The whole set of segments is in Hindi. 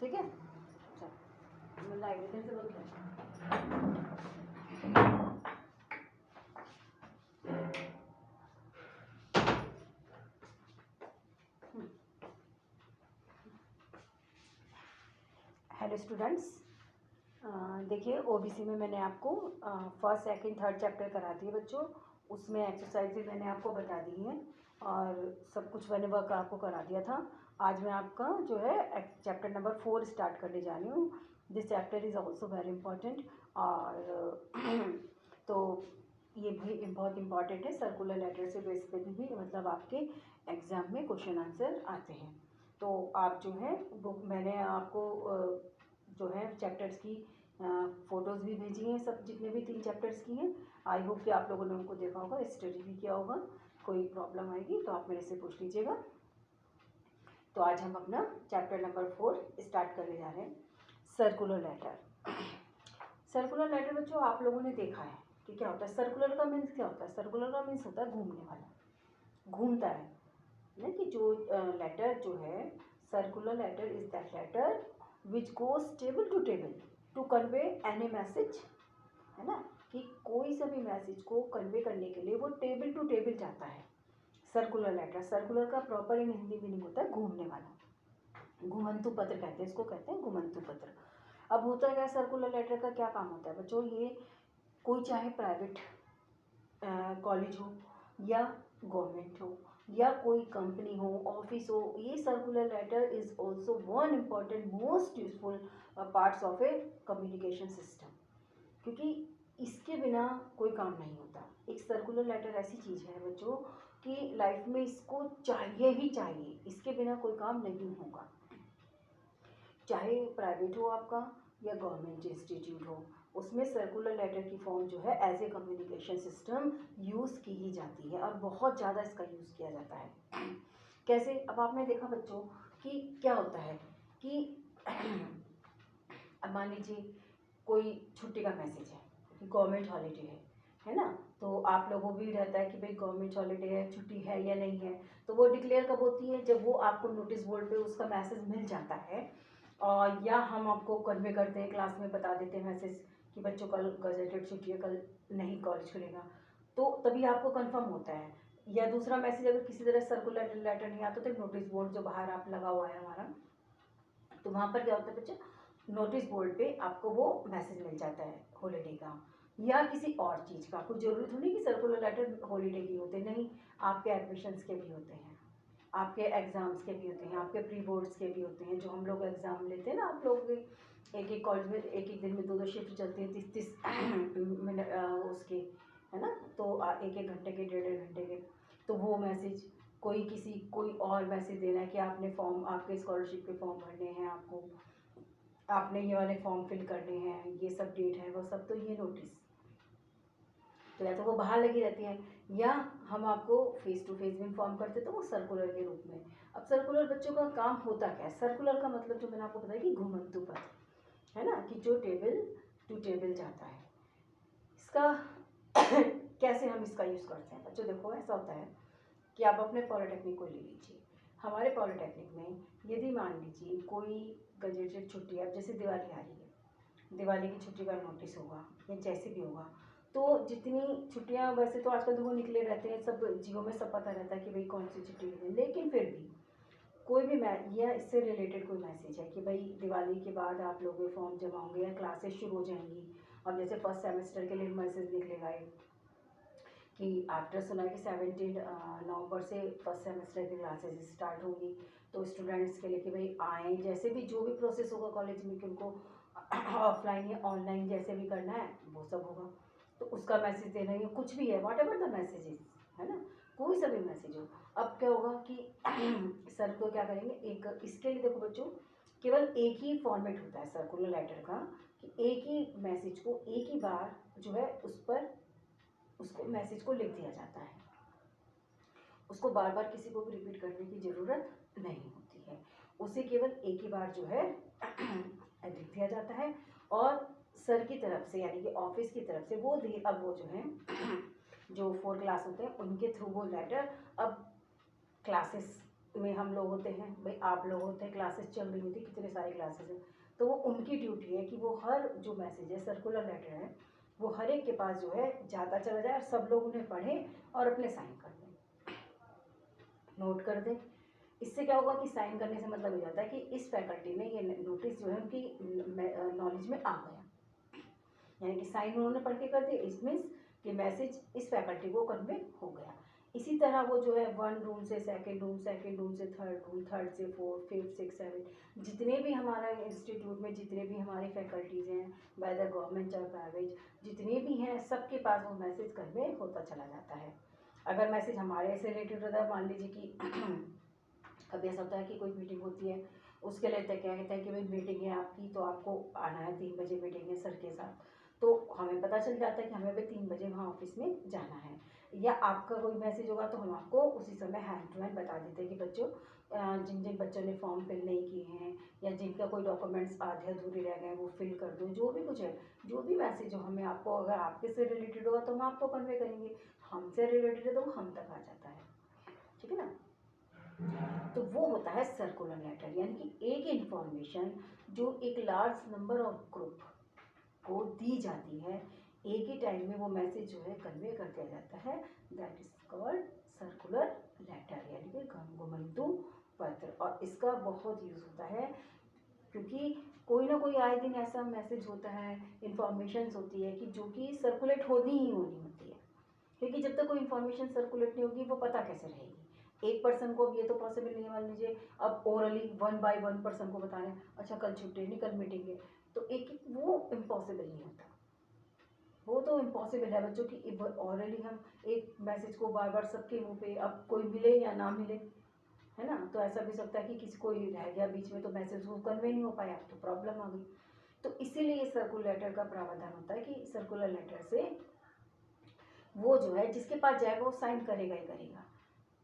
ठीक है। चलो मैं लाइब्रेरी से बोल हेलो स्टूडेंट्स, देखिए ओबीसी में मैंने आपको फर्स्ट सेकंड थर्ड चैप्टर करा दिए बच्चों। उसमें एक्सरसाइज भी मैंने आपको बता दी है और सब कुछ मैंने वर्क आपको करा दिया था। आज मैं आपका जो है चैप्टर नंबर 4 स्टार्ट करने जा रही हूँ। This chapter is also very important और तो ये भी बहुत इम्पॉर्टेंट है। सर्कुलर लेटर से बेस पे भी मतलब आपके एग्ज़ाम में क्वेश्चन आंसर आते हैं। तो आप जो है बुक मैंने आपको जो है चैप्टर्स की फ़ोटोज़ भी भेजी हैं, सब जितने भी 3 चैप्टर्स की हैं। आई होप कि आप लोगों ने उनको देखा होगा, स्टडी भी किया होगा। कोई प्रॉब्लम आएगी तो आप मेरे से पूछ लीजिएगा। तो आज हम अपना चैप्टर नंबर 4 स्टार्ट करने जा रहे हैं, सर्कुलर लेटर। सर्कुलर लेटर बच्चों आप लोगों ने देखा है कि क्या होता है। सर्कुलर का मीन्स क्या होता है? सर्कुलर का मीन्स होता है घूमने वाला, घूमता है ना। कि जो लेटर जो है, circular letter is that letter which goes table to convey any message, है ना। कि कोई सा भी मैसेज को कन्वे करने के लिए वो टेबल टू टेबल जाता है। सर्कुलर लेटर, सर्कुलर का प्रॉपर इन हिंदी मीनिंग होता है घूमने वाला। घुमंतु पत्र कहते हैं इसको, कहते हैं घुमंतु पत्र। अब होता है क्या, सर्कुलर लेटर का क्या काम होता है बच्चों? ये कोई चाहे प्राइवेट कॉलेज हो या गवर्नमेंट हो या कोई कंपनी हो, ऑफिस हो, ये circular letter is also one important most useful parts of a communication system. क्योंकि इसके बिना कोई काम नहीं होता। एक सर्कुलर लेटर ऐसी चीज़ है बच्चों कि लाइफ में इसको चाहिए ही चाहिए, इसके बिना कोई काम नहीं होगा। चाहे प्राइवेट हो आपका या गवर्नमेंट इंस्टीट्यूट हो, उसमें सर्कुलर लेटर की फॉर्म जो है as a communication system use की ही जाती है और बहुत ज़्यादा इसका यूज़ किया जाता है। कैसे? अब आपने देखा बच्चों कि क्या होता है कि अब मान लीजिए कोई छुट्टी का मैसेज है, गवर्नमेंट हॉलीडे है ना। तो आप लोगों को भी रहता है कि भाई गवर्नमेंट हॉलीडे है, छुट्टी है या नहीं है। तो वो डिक्लेयर कब होती है? जब वो आपको नोटिस बोर्ड पे उसका मैसेज मिल जाता है और या हम आपको कन्वे करते हैं, क्लास में बता देते हैं मैसेज कि बच्चों कल गजेटेड छुट्टी है, कल नहीं कॉलेज खुलेगा। तो तभी आपको कंफर्म होता है। या दूसरा मैसेज अगर किसी तरह सर्कुलर लेटर नहीं आता तो नोटिस बोर्ड जो बाहर आप लगा हुआ है हमारा, तो वहाँ पर क्या होता है बच्चा, नोटिस बोर्ड पे आपको वो मैसेज मिल जाता है हॉलीडे का या किसी और चीज़ का। कोई ज़रूरत नहीं कि सर्कुलर लेटर हॉलीडे की होते, नहीं, आपके एडमिशन्स के भी होते हैं, आपके एग्ज़ाम्स के भी होते हैं, आपके प्री बोर्ड्स के भी होते हैं। जो हम लोग एग्ज़ाम लेते हैं ना, आप लोग एक एक कॉलेज में एक एक दिन में 2-2 शिफ्ट चलती हैं, 30-30 मिनट उसके, है ना। तो एक एक घंटे के, 1.5 घंटे के। तो वो मैसेज कोई और मैसेज देना है कि आपने फॉर्म, आपके स्कॉलरशिप के फॉर्म भरने हैं, आपने ये वाले फॉर्म फिल करने हैं, ये सब डेट है वो सब, तो ये नोटिस तो या तो वो बाहर लगी रहती है या हम आपको फेस टू फेस भी इन्फॉर्म करते तो वो सर्कुलर के रूप में। अब सर्कुलर बच्चों का काम होता क्या है? सर्कुलर का मतलब जो मैंने आपको बताया कि घुमंतु पत्र, है ना, कि जो टेबल टू टेबल जाता है। इसका कैसे हम इसका यूज़ करते हैं बच्चों? देखो ऐसा होता है कि आप अपने पॉलिटेक्निक को ले लीजिए। हमारे पॉलिटेक्निक में यदि मान लीजिए कोई गजेटेड छुट्टी, अब जैसे दिवाली आ रही है, दिवाली की छुट्टी का नोटिस होगा या जैसे भी होगा, तो जितनी छुट्टियां वैसे तो आजकल तो वो निकले रहते हैं, सब जियो में सब पता रहता है कि भाई कौन सी छुट्टी है। लेकिन फिर भी कोई भी या इससे रिलेटेड कोई मैसेज है कि भाई दिवाली के बाद आप लोग के फॉर्म जमा होंगे या क्लासेस शुरू हो जाएंगी। अब जैसे फर्स्ट सेमेस्टर के लिए मैसेज निकलेगा कि आफ्टर सुना कि 17 नवंबर से फर्स्ट सेमेस्टर की क्लासेस स्टार्ट होंगी। तो स्टूडेंट्स के लिए कि भाई आएँ, जैसे भी जो भी प्रोसेस होगा कॉलेज में कि उनको ऑफलाइन या ऑनलाइन जैसे भी करना है वो सब होगा। तो उसका मैसेज देना है, कुछ भी है, वॉट एवर द मैसेजेस, है ना, कोई सा भी मैसेज हो। अब क्या होगा कि सर को क्या करेंगे, एक इसके लिए देखो बच्चों, केवल एक ही फॉर्मेट होता है सर्कुलर लेटर का कि एक ही मैसेज को एक ही बार जो है उस पर उसको मैसेज को लिख दिया जाता है। उसको बार बार किसी को भी रिपीट करने की ज़रूरत नहीं होती है। उसे केवल एक ही बार जो है लिख दिया जाता है और सर की तरफ से यानी कि ऑफिस की तरफ से वो अब वो जो है जो 4 क्लास होते हैं उनके थ्रू वो लेटर अब क्लासेस में हम लोग होते हैं, भाई आप लोग होते हैं, क्लासेस चल रही होती, कितने सारे क्लासेस हैं, तो वो उनकी ड्यूटी है कि वो हर जो मैसेज है, सर्कुलर लेटर है, वो हर एक के पास जो है जाता चला जाए और सब लोग उन्हें पढ़ें और अपने साइन कर दें, नोट कर दें। इससे क्या होगा कि साइन करने से मतलब हो जाता है कि इस फैकल्टी ने ये नोटिस जो है उनकी नॉलेज में आ गया, यानी कि साइन उन्होंने पढ़ के कर दिया, इट मीन्स कि मैसेज इस फैकल्टी को कन्वे हो गया। इसी तरह वो जो है 1 रूम से सेकंड रूम, सेकंड रूम से थर्ड रूम, थर्ड से फोर्थ, फिफ्थ, सिक्स, सेवन, जितने भी हमारा इंस्टीट्यूट में जितने भी हमारी फैकल्टीज़ हैं, वेदर गवर्नमेंट और प्राइवेट, जितने भी हैं, सबके पास वो मैसेज कन्वे होता चला जाता है। अगर मैसेज हमारे से रिलेटेड होता है, मान लीजिए कि कभी ऐसा होता है कि कोई मीटिंग होती है, उसके लिए क्या कहते हैं कि भाई मीटिंग है आपकी, तो आपको आना है, 3 बजे मीटिंग है सर के साथ, तो हमें पता चल जाता है कि हमें भाई 3 बजे वहाँ ऑफिस में जाना है। या आपका कोई मैसेज होगा तो हम आपको उसी समय हैंड टू हैंड बता देते हैं कि बच्चों, जिन जिन बच्चों ने फॉर्म फिल नहीं किए हैं या जिनका कोई डॉक्यूमेंट्स आधे अधूरे रह गए वो फिल कर दो, जो भी कुछ है, जो भी मैसेज हो, हमें आपको, अगर आपके से रिलेटेड होगा तो हम आपको कन्वे करेंगे, हमसे रिलेटेड है तो वो हम तक आ जाता है, ठीक है ना। तो वो होता है सर्कुलर लेटर, यानी कि एक इंफॉर्मेशन जो एक लार्ज नंबर ऑफ ग्रुप को दी जाती है, एक ही टाइम में वो मैसेज जो है कन्वे कर दिया जाता है, that is called circular letter, यानी कि घुमंतु पत्र। और इसका बहुत यूज़ होता है क्योंकि कोई ना कोई आए दिन ऐसा मैसेज होता है, इंफॉर्मेशन होती है कि जो कि सर्कुलेट होनी ही होनी होती है, क्योंकि जब तक कोई इन्फॉर्मेशन सर्कुलेट नहीं होगी वो पता कैसे रहेगी एक पर्सन को। अब ये तो पॉसिबल नहीं है, मान लीजिए अब ओरली 1 बाय 1 पर्सन को बता रहे हैं, अच्छा कल छुट्टी नहीं, कल मीटिंग है, तो एक एक वो इम्पॉसिबल नहीं होता, वो तो इम्पॉसिबल है बच्चों की। ऑलरेडी हम एक मैसेज को बार बार सबके मुंह पे, अब कोई मिले या ना मिले, है ना, तो ऐसा भी सकता है कि किसी को रह गया बीच में तो मैसेज वो कन्वे नहीं हो पाया, तो प्रॉब्लम आ गई। तो इसीलिए सर्कुलर लेटर का प्रावधान होता है कि सर्कुलर लेटर से वो जो है जिसके पास जाएगा वो साइन करेगा ही करेगा।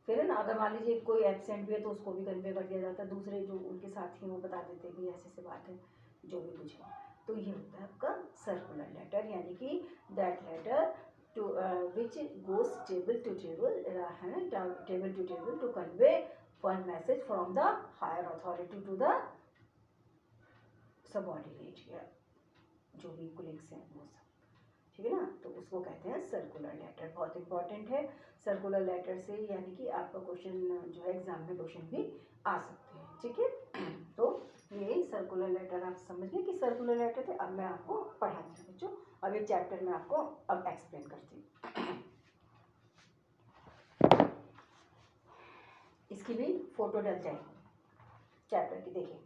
फिर है ना, अगर मान लीजिए कोई एब्सेंट भी है तो उसको भी कन्वे कर दिया जाता है, दूसरे जो उनके साथी हैं वो बता देते हैं कि ऐसे ऐसे बात है, जो भी कुछ है। तो ये होता है आपका सर्कुलर लेटर, यानी कि that letter to which goes table to table, है ना, table to table to convey one message from the higher authority to the subordinate, या जो भी कुलीग्स हैं वो सब, ठीक है ना। तो उसको कहते हैं सर्कुलर लेटर, बहुत इंपॉर्टेंट है सर्कुलर लेटर से, यानी कि आपका क्वेश्चन जो है एग्जाम में क्वेश्चन भी आ सकते हैं, ठीक है। तो ये सर्कुलर लेटर आप समझ गए कि सर्कुलर लेटर थे। अब मैं आपको पढ़ाती हूँ बच्चों, अब ये चैप्टर में आपको अब एक्सप्लेन करती हूँ। इसकी भी फोटो डल जाएगी चैप्टर की, देखिए।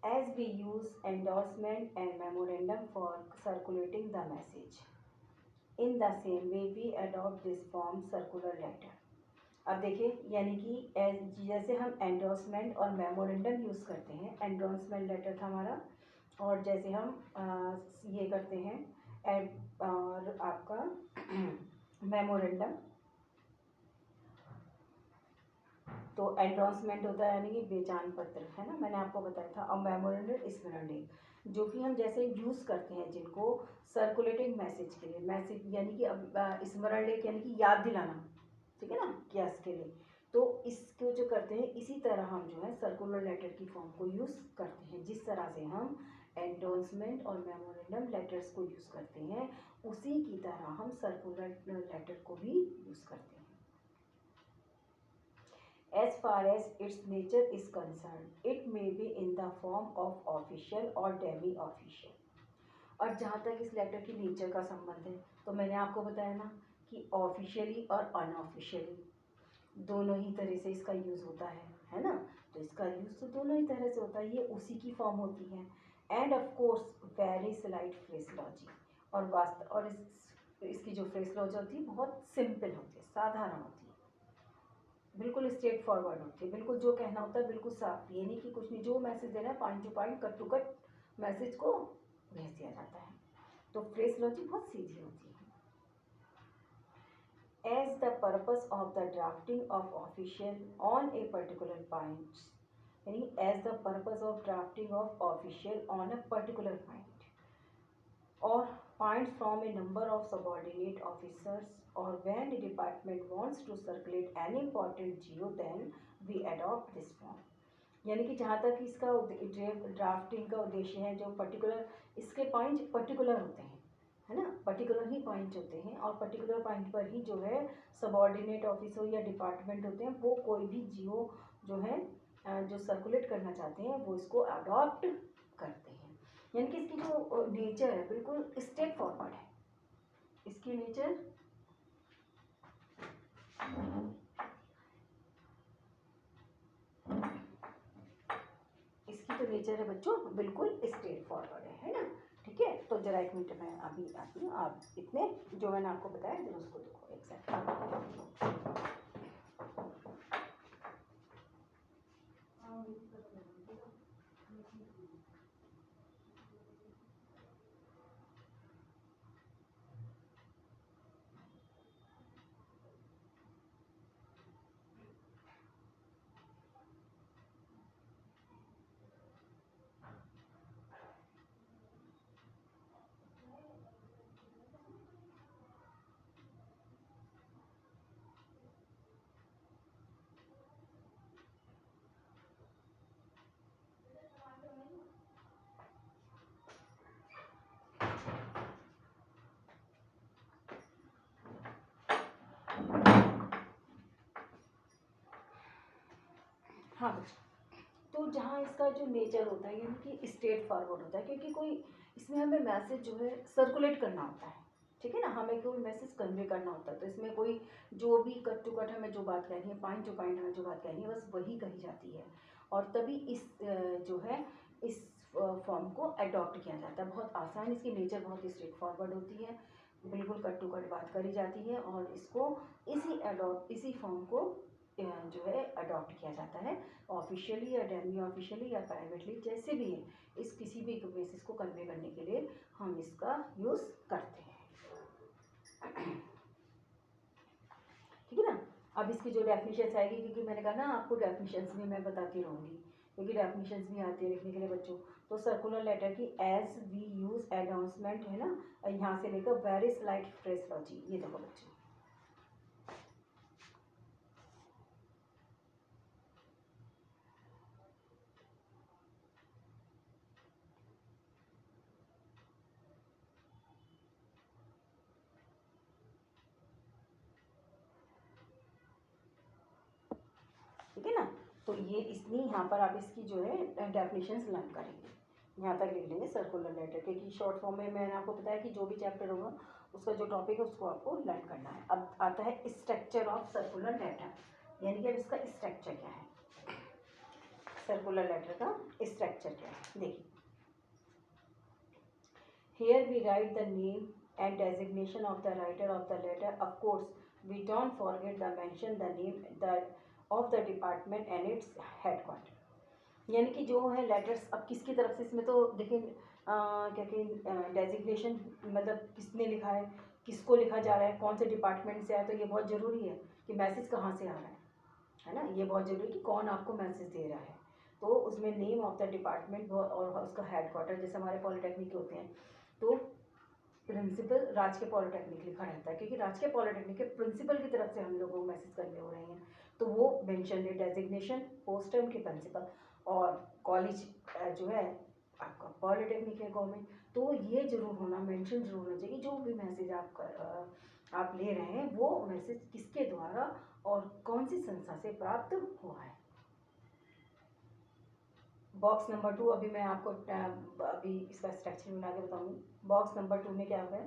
As we use endorsement and memorandum for circulating the message, in the same way we adopt this form circular letter. अब देखिए, यानी कि जैसे हम एंडोर्समेंट और मेमोरेंडम यूज़ करते हैं, एंडोर्समेंट लेटर था हमारा, और जैसे हम ये करते हैं और आपका मेमोरेंडम, तो एंडोर्समेंट होता है यानी कि बेचान पत्र, है ना, मैंने आपको बताया था। और मेमोरेंडम स्मरण लेख, जो कि हम जैसे यूज़ करते हैं जिनको सर्कुलेटिंग मैसेज के लिए, मैसेज यानी कि अब स्मरण लेख यानी कि याद दिलाना, ठीक है ना, क्या इसके लिए, तो इसको जो करते हैं इसी तरह हम जो है सर्कुलर लेटर की फॉर्म को यूज़ करते हैं। जिस तरह से हम एंडोर्समेंट और मेमोरेंडम लेटर्स को यूज़ करते हैं, उसी की तरह हम सर्कुलर लेटर को भी यूज़ करते हैं। As far as its nature is concerned, it may be in the form of official or demi-official. और जहाँ तक इस लेटर की नेचर का संबंध है, तो मैंने आपको बताया ना कि ऑफिशियली और अनऑफिशियली दोनों ही तरह से इसका यूज़ होता है ना, तो इसका यूज़ तो दोनों ही तरह से होता है, ये उसी की फॉर्म होती है। And of course very slight phraseology, और वास्तव और इसकी जो फ्रेजोलॉजी होती है बहुत सिंपल होती है, साधारण होती है, बिल्कुल स्ट्रेट फॉरवर्ड होती है, बिल्कुल जो कहना होता है बिल्कुल साफ, ये नहीं कि कुछ नहीं, जो मैसेज देना है point to point, cut to cut message को भेज दिया जाता है। तो फ्रेजोलॉजी बहुत सीधी होती है। As the purpose of the drafting of official on a particular point, यानी as the purpose of drafting of official on a particular point or points from a number of subordinate officers और when the department wants to circulate any important geo then we adopt this form। यानी कि जहाँ तक इसका ड्राफ्टिंग का उद्देश्य है, जो पर्टिकुलर इसके पॉइंट पर्टिकुलर होते हैं, है ना, पर्टिकुलर ही पॉइंट होते हैं और पर्टिकुलर पॉइंट पर ही जो है सबऑर्डिनेट ऑफिस हो या डिपार्टमेंट होते हैं, वो कोई भी जियो जो है जो सर्कुलेट करना चाहते हैं वो इसको अडॉप्ट करते हैं। यानी कि इसकी जो नेचर है बिल्कुल स्ट्रेट फॉरवर्ड है, इसकी नेचर इसकी जो नेचर है बच्चों बिल्कुल स्ट्रेट फॉरवर्ड है ना। ठीक है, तो जरा एक मिनट मैं अभी आती हूँ, आप इतने जो मैंने आपको बताया जरा उसको देखो एक सेकंड। हाँ बच्चों, तो जहाँ इसका जो नेचर होता है यानी कि स्ट्रेट फॉरवर्ड होता है, क्योंकि कोई इसमें हमें मैसेज जो है सर्कुलेट करना होता है, ठीक है ना, हमें कोई मैसेज कन्वे करना होता है, तो इसमें कोई जो भी कट टू कट हमें जो बात कहनी है, पॉइंट टू पॉइंट हमें जो बात कहनी है बस वही कही जाती है, और तभी इस जो है इस फॉर्म को अडॉप्ट किया जाता है। बहुत आसान, इसकी नेचर बहुत ही स्ट्रेट फॉरवर्ड होती है, बिल्कुल कट टू कट बात करी जाती है और इसको इसी फॉर्म को जो है अडॉप्ट किया जाता है, ऑफिशियली या डेमी ऑफिशियली या प्राइवेटली जैसे भी है, इस किसी भी मैसेज को कन्वे करने के लिए हम इसका यूज़ करते हैं। ठीक है ना। अब इसकी जो डेफिनेशन आएगी, क्योंकि मैंने कहा ना आपको डेफिनेशंस भी मैं बताती रहूँगी, क्योंकि डेफिनेशंस भी आती है लिखने के लिए बच्चों। तो सर्कुलर लेटर की एज वी यूज़ अनाउंसमेंट है ना, यहाँ से लेकर वेरी स्लाइट फ्रेजोलॉजी, ये देखो बच्चों। ठीक है ना, तो ये इसलिए यहाँ पर आप इसकी जो है डेफिनेशंस लर्न करेंगे, यहाँ तक लिख लेंगे सर्कुलर लेटर, क्योंकि शॉर्ट फॉर्म में मैंने आपको बताया कि जो भी चैप्टर होगा उसका जो टॉपिक है उसको आपको लर्न करना है। अब आता है स्ट्रक्चर ऑफ सर्कुलर लेटर, यानी कि अब इसका स्ट्रक्चर क्या है, सर्कुलर लेटर का स्ट्रक्चर क्या है, देखिए। Here we write the name and designation of the writer of the letter. Of course, we don't forget to mention the name of the department and its headquarters. यानी कि जो है लेटर्स अब किसकी तरफ से, इसमें तो देखिए क्या कहें डेजिग्नेशन, मतलब किसने लिखा है, किसको लिखा जा रहा है, कौन से डिपार्टमेंट से आया, तो ये बहुत ज़रूरी है कि मैसेज कहाँ से आ रहा है ना, ये बहुत ज़रूरी है कि कौन आपको मैसेज दे रहा है। तो उसमें नेम ऑफ द डिपार्टमेंट और उसका हेडक्वार्टर, जैसे हमारे पॉलिटेक्निक होते हैं तो प्रिंसिपल राजकीय पॉलिटेक्निक लिखा रहता है, क्योंकि राजकीय पॉलिटेक्निक के प्रिंसिपल की तरफ से हम लोगों को मैसेज करने हो रहे हैं, तो वो मेंशन है डेजिग्नेशन पोस्ट है उनके प्रिंसिपल, और कॉलेज जो है आपका पॉलिटेक्निक है गवर्नमेंट, तो ये जरूर होना मेंशन जरूर होना चाहिए, जो भी मैसेज आप ले रहे हैं वो मैसेज किसके द्वारा और कौन सी संस्था से प्राप्त हुआ है। बॉक्स नंबर 2 अभी मैं आपको अभी इसका स्ट्रक्चर बना के बताऊंगी। बॉक्स नंबर 2 में क्या होगा,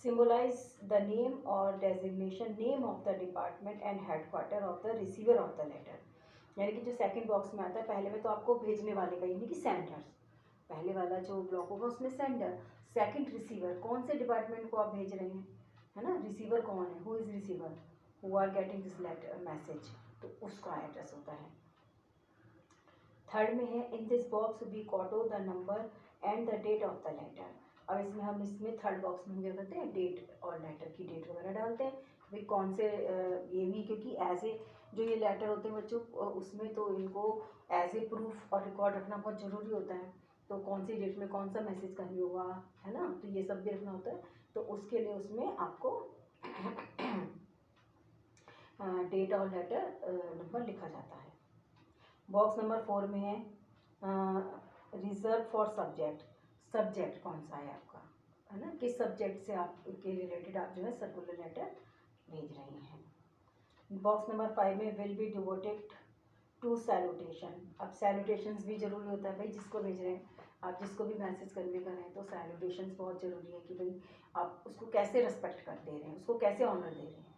सिम्बलाइज द नेम और designation, name of the department and headquarter of the receiver of the letter. यानी कि जो सेकंड बॉक्स में आता है, पहले में तो आपको भेजने वाले का यानी कि सेंडर, पहले वाला जो ब्लॉक होगा उसमें सेंडर, सेकंड रिसीवर, कौन से डिपार्टमेंट को आप भेज रहे हैं, है ना, रिसीवर कौन है, who is receiver, who are getting this letter message, तो उसका एड्रेस होता है। थर्ड में है in this box we quote the number and the date of the letter. अब इसमें हम इसमें थर्ड बॉक्स में हम क्या करते हैं, डेट और लेटर की डेट वगैरह डालते हैं, भाई कौन से ये भी, क्योंकि एज ए जो ये लेटर होते हैं बच्चों उसमें तो इनको एज ए प्रूफ और रिकॉर्ड रखना बहुत ज़रूरी होता है, तो कौन सी डेट में कौन सा मैसेज करनी होगा, है ना, तो ये सब भी रखना होता है, तो उसके लिए उसमें आपको डेट और लेटर नंबर लिखा जाता है। बॉक्स नंबर 4 में है रिजर्व फॉर सब्जेक्ट। सब्जेक्ट कौन सा है आपका, है ना, किस सब्जेक्ट से आप के रिलेटेड आप जो है सर्कुलर लेटर भेज रही हैं। बॉक्स नंबर 5 में will be devoted to salutation. अब सैल्यूटेशंस भी जरूरी होता है भाई, जिसको भेज रहे हैं आप, जिसको भी मैसेज कन्वे कर रहे हैं तो सैल्यूटेशंस बहुत ज़रूरी है कि भाई आप उसको कैसे रिस्पेक्ट कर दे रहे हैं, उसको कैसे ऑनर दे रहे हैं।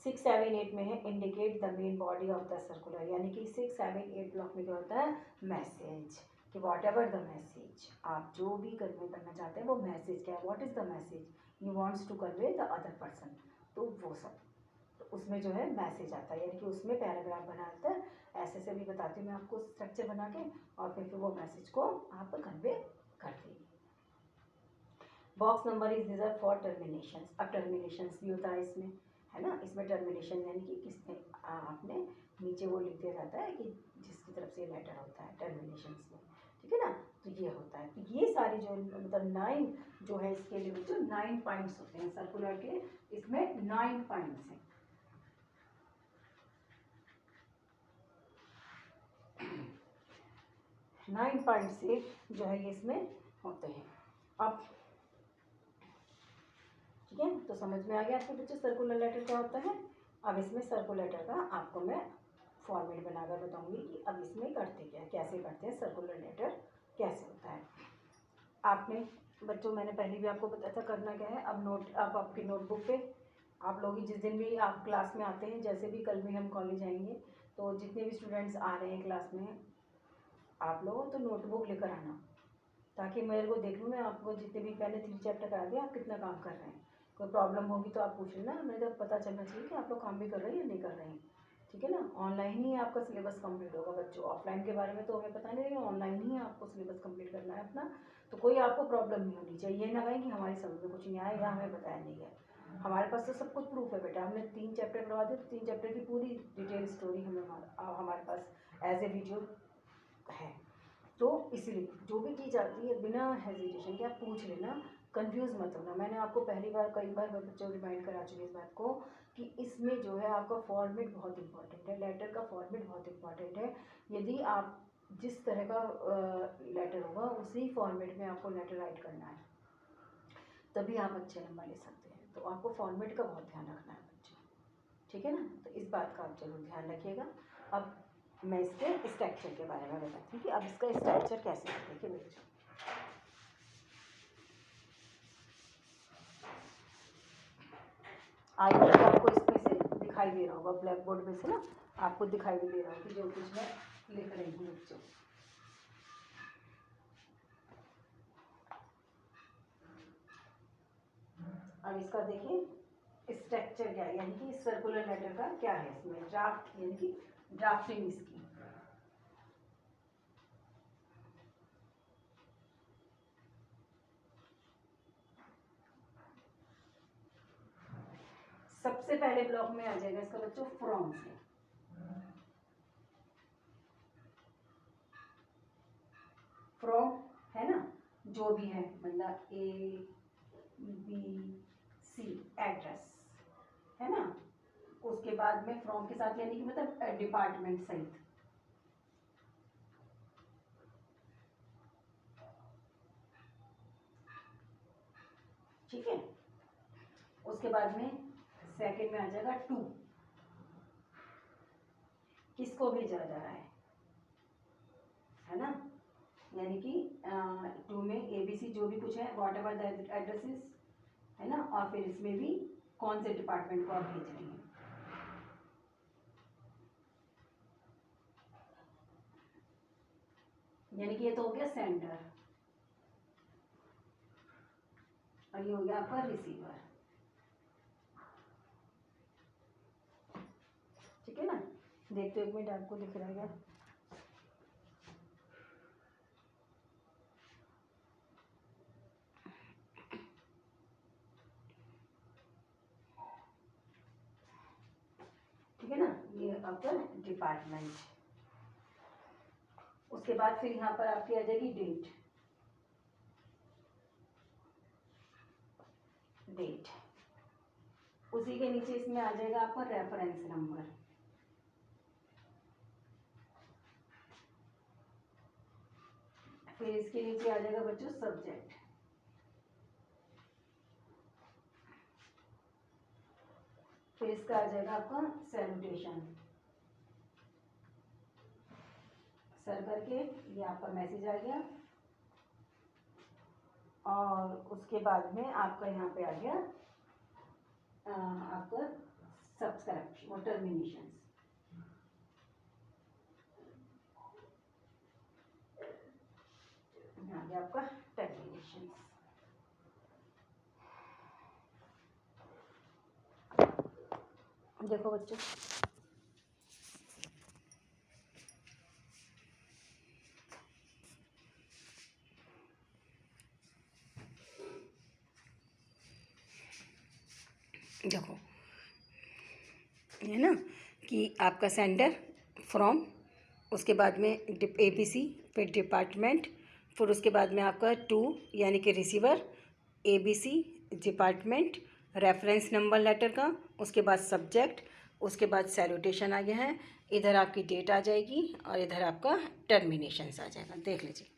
6, 7, 8 में है indicate the main body of the circular, यानी कि 6, 7, 8 ब्लॉक में क्या होता है, मैसेज, कि वॉट एवर द मैसेज, आप जो भी कन्वे करना चाहते हैं वो मैसेज क्या है, what is the message you wants to convey the other person, तो वो सब तो उसमें जो है मैसेज आता है, यानी कि उसमें पैराग्राफ बनाता है। ऐसे से भी बताती हूँ मैं आपको स्ट्रक्चर बना के, और फिर वो मैसेज को आप कन्वे कर देंगे। Box number is reserve for termination. अब टर्मिनेशंस भी होता है इसमें, है ना, इसमें टर्मिनेशन यानी कि किसने आपने नीचे वो लिख दिया जाता है कि जिसकी तरफ से लेटर होता है टर्मिनेशंस में, ठीक है ना, तो ये होता है। तो ये सारी जो मतलब 9 जो है इसके लिए जो 9 पॉइंट्स होते हैं सर्कुलर के, इसमें 9 पॉइंट्स हैं। 9 पॉइंट से जो है ये इसमें होते हैं। अब ठीक है, तो समझ में आ गया आपके बच्चों सर्कुलर लेटर क्या होता है। अब इसमें सर्कुलर लेटर का आपको मैं फॉर्मेट बनाकर बताऊंगी कि अब इसमें करते क्या, कैसे करते हैं सर्कुलर लेटर, कैसे होता है। आपने बच्चों, मैंने पहले भी आपको बताया था करना क्या है। अब आपकी नोटबुक पे आप लोग जिस दिन भी आप क्लास में आते हैं, जैसे भी कल भी हम कॉलेज आएंगे, तो जितने भी स्टूडेंट्स आ रहे हैं क्लास में, आप लोग तो नोटबुक लेकर आना, ताकि मेरे को देख लूँ मैं आपको जितने भी पहले 3 चैप्टर करा दिया, आप कितना काम कर रहे हैं। कोई प्रॉब्लम होगी तो आप पूछ लेना, मेरे को पता चलना चाहिए कि आप लोग काम भी कर रहे हैं या नहीं कर रहे हैं, ठीक है ना। ऑनलाइन ही आपका सिलेबस कंप्लीट होगा बच्चों, ऑफलाइन के बारे में तो हमें पता नहीं, ऑनलाइन ही आपको सिलेबस कंप्लीट करना है अपना, तो कोई आपको प्रॉब्लम नहीं होनी चाहिए। ये ना कहें कि हमारी समझ में कुछ नहीं आया या हमें बताया नहीं गया, हमारे पास तो सब कुछ प्रूफ है बेटा। हमने 3 चैप्टर करवा दिए, तो 3 चैप्टर की पूरी डिटेल स्टोरी हमारे पास एज ए वीडियो है। तो इसीलिए जो भी चीज़ आती है बिना हेजिटेशन के आप पूछ लेना, कंफ्यूज मत होना। मैंने आपको पहली बार कई बार बच्चों को रिमाइंड करा चुकी इस बात को कि इसमें जो है आपका फॉर्मेट बहुत इंपॉर्टेंट है, लेटर का फॉर्मेट बहुत इंपॉर्टेंट है। यदि आप जिस तरह का लेटर होगा उसी फॉर्मेट में आपको लेटर राइट करना है, तभी आप अच्छे नंबर ले सकते हैं। तो आपको फॉर्मेट का बहुत ध्यान रखना है बच्चों, ठीक है ना, तो इस बात का आप जरूर ध्यान रखिएगा। अब मैं इसके स्ट्रक्चर के बारे में बताती हूँ कि अब इसका स्ट्रक्चर कैसे है। देखिए बच्चों, आई थिंक आपको इसमें से दिखाई दे रहा होगा, ब्लैक बोर्ड में से ना आपको दिखाई भी दे रहा होगा कि जो कुछ मैं लिख रही हूँ बच्चों। अब इसका देखिए स्ट्रक्चर क्या है, यानी कि सर्कुलर लेटर का क्या है इसमें ड्राफ्ट, यानी कि ड्राफ्टिंग इसकी। सबसे पहले ब्लॉक में आ जाएगा इसका बच्चों फ्रॉम से, फ्रॉम है ना, जो भी है मतलब ABC एड्रेस है ना, उसके बाद में फ्रॉम के साथ यानी कि मतलब डिपार्टमेंट सहित, ठीक है। उसके बाद में सेकंड में आ जाएगा टू, किसको भेजा जा रहा है ना, यानी कि टू में ABC जो भी कुछ है वॉट एवर द एड्रेसेस है ना, और फिर इसमें भी कौन से डिपार्टमेंट को आप भेज रही हैं। यानी कि ये तो हो गया सेंडर और ये हो गया आपका रिसीवर, ठीक है ना। देखते एक मिनट आपको दिख रहा है, ठीक है ना, ये आपका डिपार्टमेंट। उसके बाद फिर यहाँ पर आपकी आ जाएगी डेट, डेट उसी के नीचे इसमें आ जाएगा आपका रेफरेंस नंबर। फिर इसके नीचे आ जाएगा बच्चों सब्जेक्ट। फिर इसका आ जाएगा आपका सैल्यूटेशन। सर करके ये आपका मैसेज आ गया, और उसके बाद में आपका यहाँ पे आ गया आपका सब्सक्रिप्शन और टर्मिनेशन। आ गया आपका टर्मिनेशन। देखो बच्चों, देखो ये ना कि आपका सेंडर, फ्रॉम, उसके बाद में ABC, फिर डिपार्टमेंट, फिर उसके बाद में आपका टू यानी कि receiver, ABC, department, reference number letter का, उसके बाद सब्जेक्ट, उसके बाद सैल्यूटेशन आ गया है, इधर आपकी डेट आ जाएगी और इधर आपका टर्मिनेशंस आ जाएगा। देख लीजिए।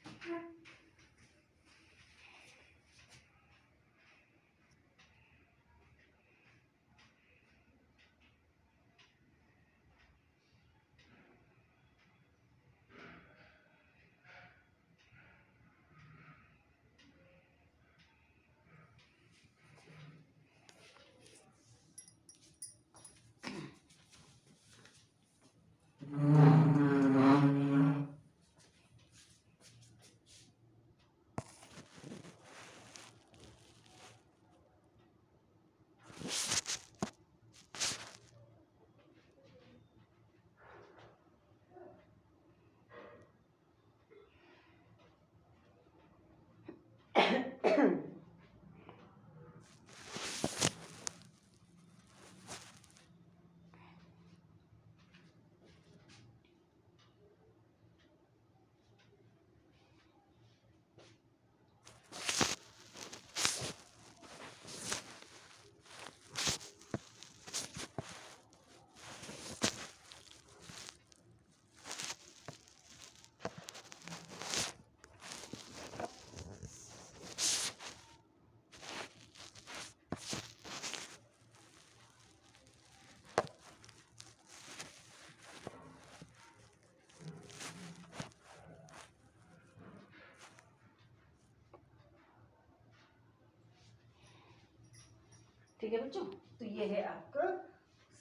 ठीक है बच्चों, तो ये है आपका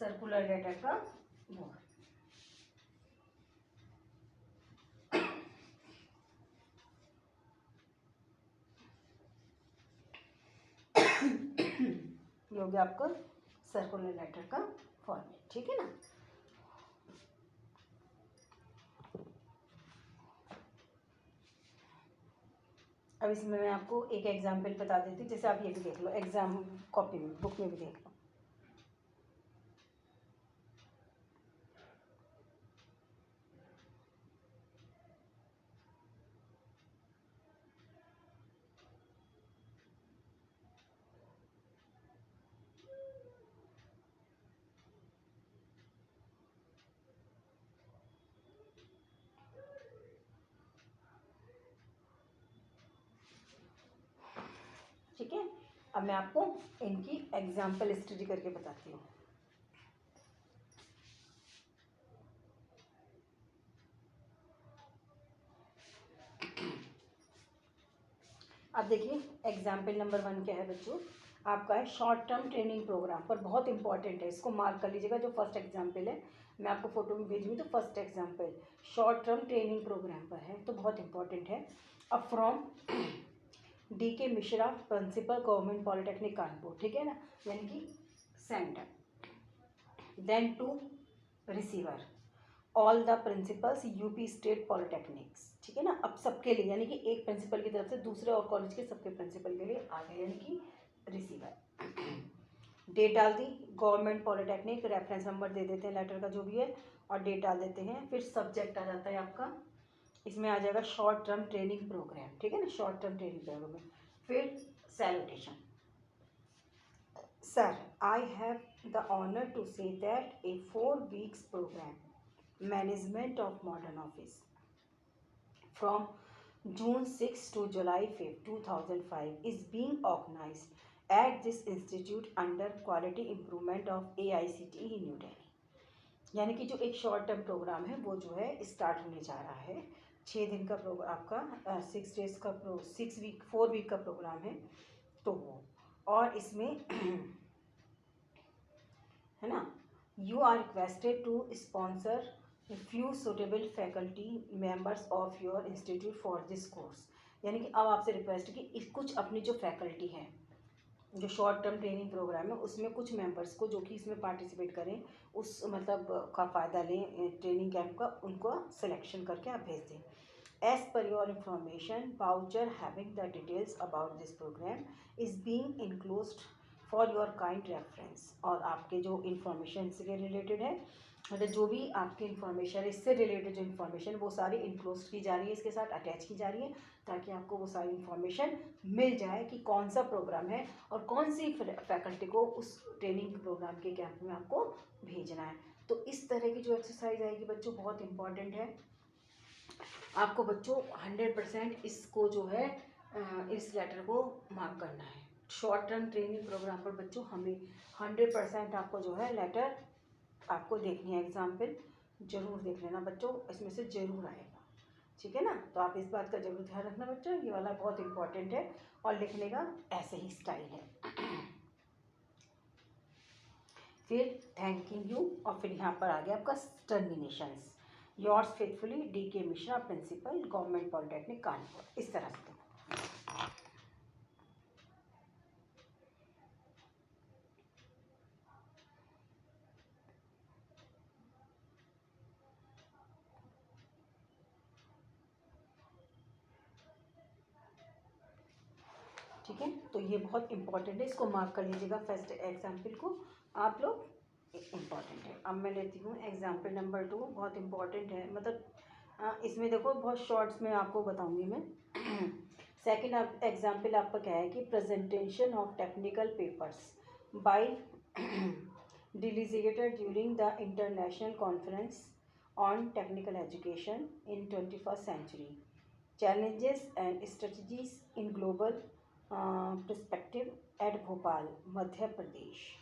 सर्कुलर लेटर का वो। ये हो गया आपका सर्कुलर लेटर का फॉर्मेट। ठीक है ना। अब इसमें मैं आपको एक एग्जाम्पल बता देती हूँ, जैसे आप ये भी देख लो, एग्जाम कॉपी में, बुक में भी देख लो। ठीक है, अब मैं आपको इनकी एग्जाम्पल स्टडी करके बताती हूँ। अब देखिए, एग्जाम्पल नंबर 1 क्या है बच्चों, आपका है शॉर्ट टर्म ट्रेनिंग प्रोग्राम, पर बहुत इंपॉर्टेंट है, इसको मार्क कर लीजिएगा। जो फर्स्ट एग्जाम्पल है, मैं आपको फोटो में भेजूँगी, तो first example short term training programme पर है, तो बहुत इंपॉर्टेंट है। अब from DK Mishra, principal, government polytechnic Kanpur. ठीक है ना, यानी कि centre. Then to receiver, all the principals UP state polytechnics. ठीक है ना, अब सबके लिए, यानी कि एक प्रिंसिपल की तरफ से दूसरे और कॉलेज के सबके प्रिंसिपल के लिए आ गए, यानी कि रिसीवर। डेट डाल दी, गवर्नमेंट पॉलिटेक्निक, रेफरेंस नंबर दे देते हैं लेटर का जो भी है, और डेट डाल देते हैं। फिर सब्जेक्ट आ जाता है आपका, इसमें आ जाएगा शॉर्ट टर्म ट्रेनिंग प्रोग्राम। ठीक है ना, शॉर्ट टर्म ट्रेनिंग प्रोग्राम। फिर salutation, Sir, I have the honor to say that a 4 weeks program, Management of Modern Office, from June 6 to July 5, 2005, is being organized at this institute under Quality Improvement of AICTE New Delhi. यानी कि जो एक शॉर्ट टर्म प्रोग्राम है वो जो है स्टार्ट होने जा रहा है। 6 दिन का प्रोग्राम आपका 6 डेज का 6 वीक 4 वीक का प्रोग्राम है। तो वो और इसमें है ना, you are requested to sponsor few suitable faculty members of your institute for this course. यानी कि अब आपसे रिक्वेस्ट है कि कुछ अपनी जो फैकल्टी है, जो शॉर्ट टर्म ट्रेनिंग प्रोग्राम है, उसमें कुछ मेंबर्स को जो कि इसमें पार्टिसिपेट करें, उस मतलब का फ़ायदा लें ट्रेनिंग कैंप का, उनको सिलेक्शन करके आप भेज दें। As per your information, voucher having the details about this program is being enclosed for your kind reference। और आपके जो इन्फॉर्मेशन से रिलेटेड है, मतलब जो भी आपकी इन्फॉर्मेशन है इससे रिलेटेड जो इन्फॉर्मेशन वो सारी इनक्लोज की जा रही है, इसके साथ अटैच की जा रही है, ताकि आपको वो सारी इन्फॉर्मेशन मिल जाए कि कौन सा प्रोग्राम है और कौन सी फैकल्टी को उस ट्रेनिंग प्रोग्राम के कैंप में आपको भेजना है। तो इस तरह की जो एक्सरसाइज आएगी बच्चों बहुत इंपॉर्टेंट है। आपको बच्चों 100% इसको जो है इस लेटर को मार्क करना है। शॉर्ट टर्म ट्रेनिंग प्रोग्राम पर बच्चों हमें 100% आपको जो है लेटर आपको देखनी है। एग्जाम्पल जरूर देख लेना बच्चों, इसमें से जरूर आएगा, ठीक है ना। तो आप इस बात का जरूर ध्यान रखना बच्चों, ये वाला बहुत इंपॉर्टेंट है और लिखने का ऐसे ही स्टाइल है। फिर थैंकिंग यू और फिर यहाँ पर आ गया आपका terminations. Yours faithfully DK Mishra, principal, government polytechnic Kanpur. इस तरह से ठीक है। तो ये बहुत इंपॉर्टेंट है, इसको मार्क कर लीजिएगा। फर्स्ट एग्जाम्पल को आप लोग इम्पॉर्टेंट है। अब मैं लेती हूँ एग्जाम्पल नंबर 2, बहुत इंपॉर्टेंट है। मतलब इसमें देखो बहुत शॉर्ट्स में आपको बताऊँगी मैं। सेकेंड एग्जाम्पल आपका क्या है कि presentation of technical papers by delegated during the international conference on technical education in 21st century, challenges and strategies in global perspective at Bhopal, Madhya Pradesh.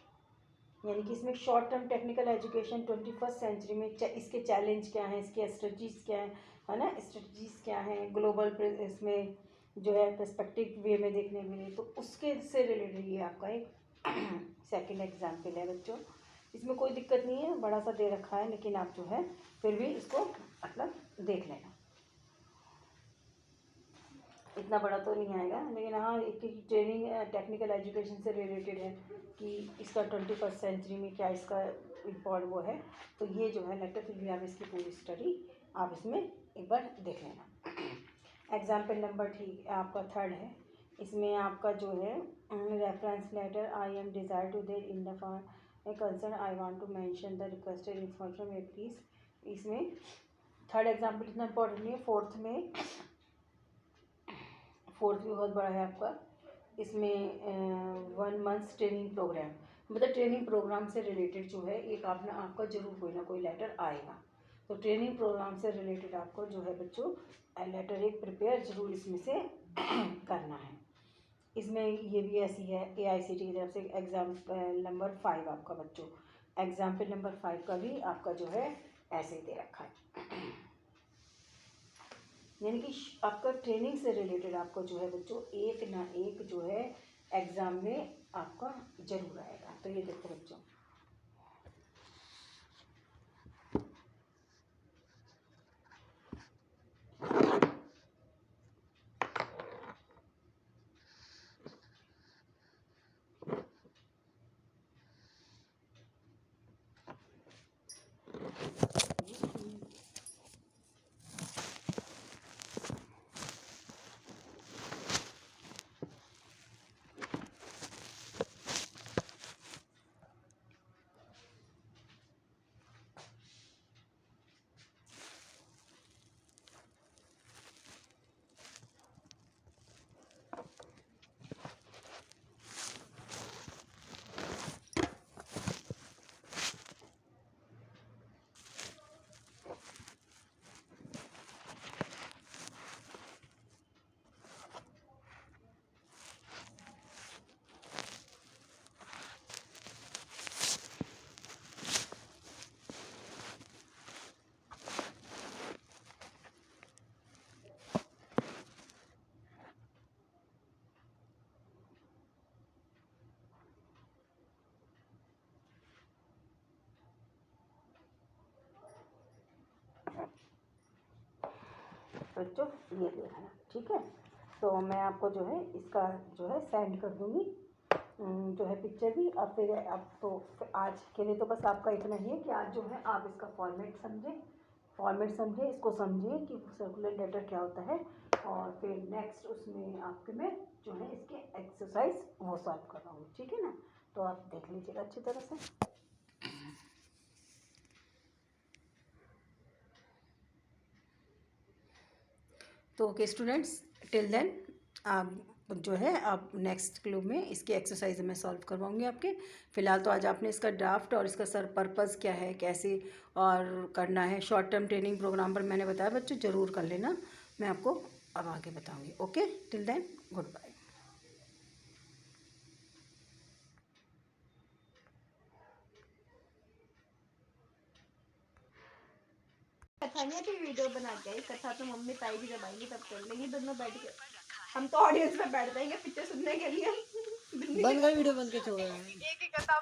यानी कि इसमें short term technical education 21st century में इसके चैलेंज क्या हैं, इसके स्ट्रेटजीज क्या हैं, है ना, स्ट्रेटजीज क्या हैं ग्लोबल इसमें जो है पर्सपेक्टिव वे में देखने के लिए, तो उसके से रिलेटेड ये आपका एक सेकंड एग्जाम्पल है बच्चों। इसमें कोई दिक्कत नहीं है, बड़ा सा दे रखा है, लेकिन आप जो है फिर भी इसको मतलब देख लेना। इतना बड़ा तो नहीं आएगा, लेकिन हाँ एक ट्रेनिंग टेक्निकल एजुकेशन से रिलेटेड है कि इसका 21st सेंचुरी में क्या इसका इम्पोर्ट वो है। तो ये जो है लेटर, फिर भी आप इसकी पूरी स्टडी आप इसमें एक बार देख लेना। एग्जाम्पल नंबर ठीक आपका थर्ड है। इसमें आपका जो है reference letter, I am desire to that in the concern I want to mention the requested information में प्लीज़। इसमें थर्ड एग्जाम्पल इतना इम्पोर्टेंट नहीं है। फोर्थ भी बहुत बड़ा है आपका। इसमें 1 मंथ ट्रेनिंग प्रोग्राम, मतलब ट्रेनिंग प्रोग्राम से रिलेटेड जो है एक आपका जरूर कोई ना कोई लेटर आएगा। तो ट्रेनिंग प्रोग्राम से रिलेटेड आपको जो है बच्चों लेटर एक प्रिपेयर जरूर इसमें से करना है। इसमें ये भी ऐसी है AICTE की तरफ से। एग्जाम्पल नंबर 5 आपका बच्चों, एग्जाम्पल नंबर 5 का भी आपका जो है ऐसे ही दे रखा है। यानी कि आपका ट्रेनिंग से रिलेटेड आपको जो है बच्चों एक ना एक जो है एग्ज़ाम में आपका जरूर आएगा। तो ये देखो बच्चों, बच्चों ये देखना, ठीक है। तो मैं आपको जो है इसका जो है सेंड कर दूँगी जो है पिक्चर भी। अब फिर अब तो आज के लिए तो बस आपका इतना ही है कि आज जो है आप इसका फॉर्मेट समझें, इसको समझिए कि सर्कुलर लेटर क्या होता है, और फिर नेक्स्ट उसमें आपके मैं जो है इसके एक्सरसाइज वो सॉल्व कर रहा हूँ, ठीक है ना। तो आप देख लीजिएगा अच्छी तरह से। तो ओके स्टूडेंट्स, टिल देन आप जो है आप नेक्स्ट क्लू में इसकी एक्सरसाइज मैं सॉल्व करवाऊंगी आपके। फ़िलहाल तो आज आपने इसका ड्राफ्ट और इसका सर पर्पज़ क्या है, कैसे और करना है, शॉर्ट टर्म ट्रेनिंग प्रोग्राम पर मैंने बताया बच्चों, ज़रूर कर लेना। मैं आपको अब आगे बताऊंगी। Okay, till then good bye. कथा नहीं थी, वीडियो बना के आई कथा, तो मम्मी ताई भी जब आएंगी तब कर लेंगे दोनों बैठ के। हम तो ऑडियंस में बैठ जाएंगे पिक्चर सुनने के लिए। बंद कर वीडियो, बंद के छोड़ रहा है। एक ही कथा